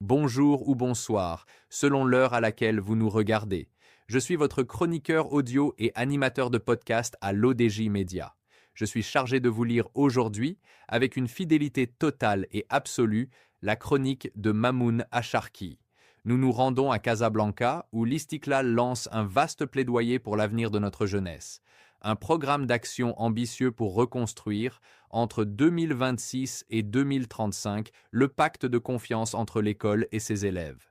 bonjour ou bonsoir, selon l'heure à laquelle vous nous regardez. Je suis votre chroniqueur audio et animateur de podcast à l'ODJ Média. Je suis chargé de vous lire aujourd'hui, avec une fidélité totale et absolue, la chronique de Mamoun Acharki. Nous nous rendons à Casablanca, où l'Istiklal lance un vaste plaidoyer pour l'avenir de notre jeunesse. Un programme d'action ambitieux pour reconstruire, entre 2026 et 2035, le pacte de confiance entre l'école et ses élèves.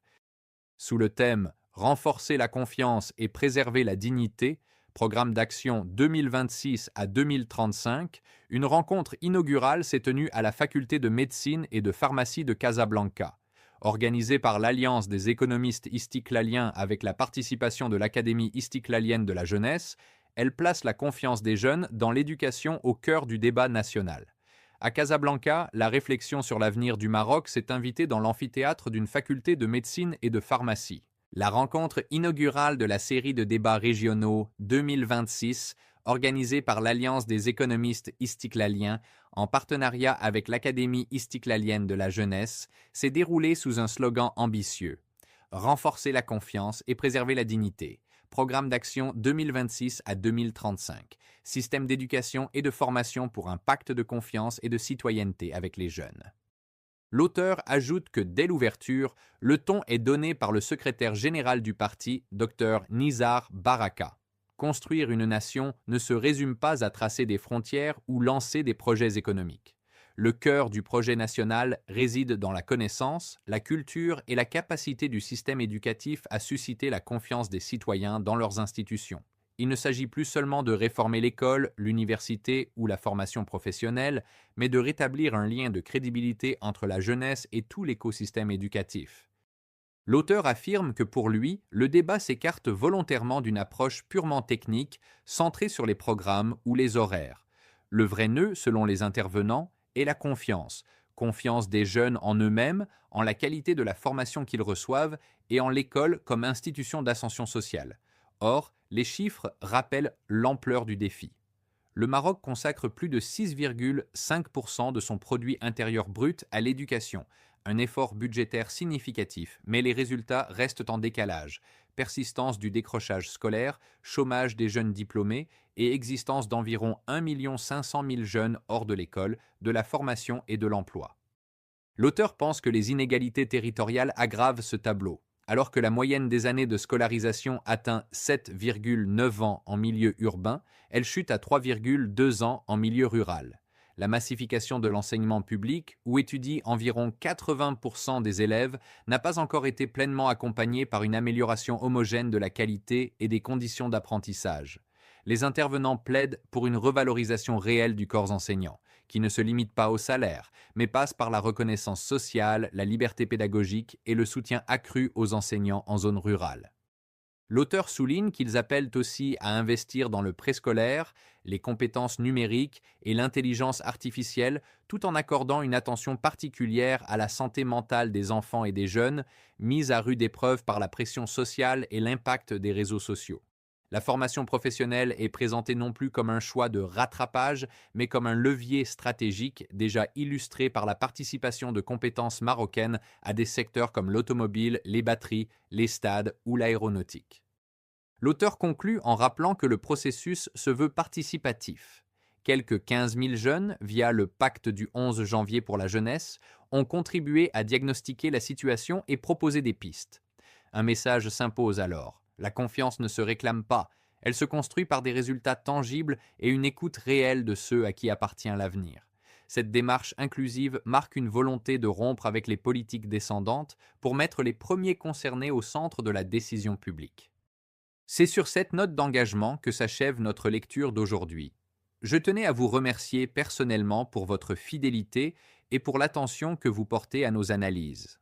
Sous le thème Renforcer la confiance et préserver la dignité, programme d'action 2026 à 2035, une rencontre inaugurale s'est tenue à la faculté de médecine et de pharmacie de Casablanca. Organisée par l'Alliance des économistes istiklaliens avec la participation de l'Académie istiklalienne de la jeunesse, elle place la confiance des jeunes dans l'éducation au cœur du débat national. À Casablanca, la réflexion sur l'avenir du Maroc s'est invitée dans l'amphithéâtre d'une faculté de médecine et de pharmacie. La rencontre inaugurale de la série de débats régionaux 2026, organisée par l'Alliance des économistes istiklaliens en partenariat avec l'Académie istiklalienne de la jeunesse, s'est déroulée sous un slogan ambitieux: Renforcer la confiance et préserver la dignité. Programme d'action 2026 à 2035. Système d'éducation et de formation pour un pacte de confiance et de citoyenneté avec les jeunes. L'auteur ajoute que dès l'ouverture, le ton est donné par le secrétaire général du parti, Dr Nizar Baraka. Construire une nation ne se résume pas à tracer des frontières ou lancer des projets économiques. Le cœur du projet national réside dans la connaissance, la culture et la capacité du système éducatif à susciter la confiance des citoyens dans leurs institutions. Il ne s'agit plus seulement de réformer l'école, l'université ou la formation professionnelle, mais de rétablir un lien de crédibilité entre la jeunesse et tout l'écosystème éducatif. L'auteur affirme que pour lui, le débat s'écarte volontairement d'une approche purement technique, centrée sur les programmes ou les horaires. Le vrai nœud, selon les intervenants, est la confiance. Confiance des jeunes en eux-mêmes, en la qualité de la formation qu'ils reçoivent et en l'école comme institution d'ascension sociale. Or, les chiffres rappellent l'ampleur du défi. Le Maroc consacre plus de 6,5% de son produit intérieur brut à l'éducation, un effort budgétaire significatif, mais les résultats restent en décalage. Persistance du décrochage scolaire, chômage des jeunes diplômés et existence d'environ 1,5 million de jeunes hors de l'école, de la formation et de l'emploi. L'auteur pense que les inégalités territoriales aggravent ce tableau. Alors que la moyenne des années de scolarisation atteint 7,9 ans en milieu urbain, elle chute à 3,2 ans en milieu rural. La massification de l'enseignement public, où étudient environ 80% des élèves, n'a pas encore été pleinement accompagnée par une amélioration homogène de la qualité et des conditions d'apprentissage. Les intervenants plaident pour une revalorisation réelle du corps enseignant, qui ne se limite pas au salaire, mais passe par la reconnaissance sociale, la liberté pédagogique et le soutien accru aux enseignants en zone rurale. L'auteur souligne qu'ils appellent aussi à investir dans le préscolaire, les compétences numériques et l'intelligence artificielle, tout en accordant une attention particulière à la santé mentale des enfants et des jeunes, mise à rude épreuve par la pression sociale et l'impact des réseaux sociaux. La formation professionnelle est présentée non plus comme un choix de rattrapage, mais comme un levier stratégique déjà illustré par la participation de compétences marocaines à des secteurs comme l'automobile, les batteries, les stades ou l'aéronautique. L'auteur conclut en rappelant que le processus se veut participatif. Quelques 15 000 jeunes, via le pacte du 11 janvier pour la jeunesse, ont contribué à diagnostiquer la situation et proposer des pistes. Un message s'impose alors. La confiance ne se réclame pas, elle se construit par des résultats tangibles et une écoute réelle de ceux à qui appartient l'avenir. Cette démarche inclusive marque une volonté de rompre avec les politiques descendantes pour mettre les premiers concernés au centre de la décision publique. C'est sur cette note d'engagement que s'achève notre lecture d'aujourd'hui. Je tenais à vous remercier personnellement pour votre fidélité et pour l'attention que vous portez à nos analyses.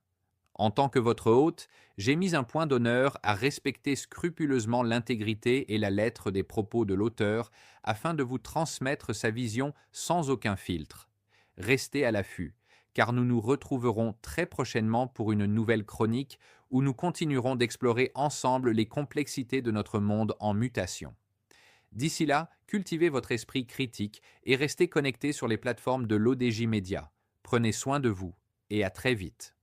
En tant que votre hôte, j'ai mis un point d'honneur à respecter scrupuleusement l'intégrité et la lettre des propos de l'auteur afin de vous transmettre sa vision sans aucun filtre. Restez à l'affût, car nous nous retrouverons très prochainement pour une nouvelle chronique où nous continuerons d'explorer ensemble les complexités de notre monde en mutation. D'ici là, cultivez votre esprit critique et restez connectés sur les plateformes de l'ODJ Média. Prenez soin de vous et à très vite.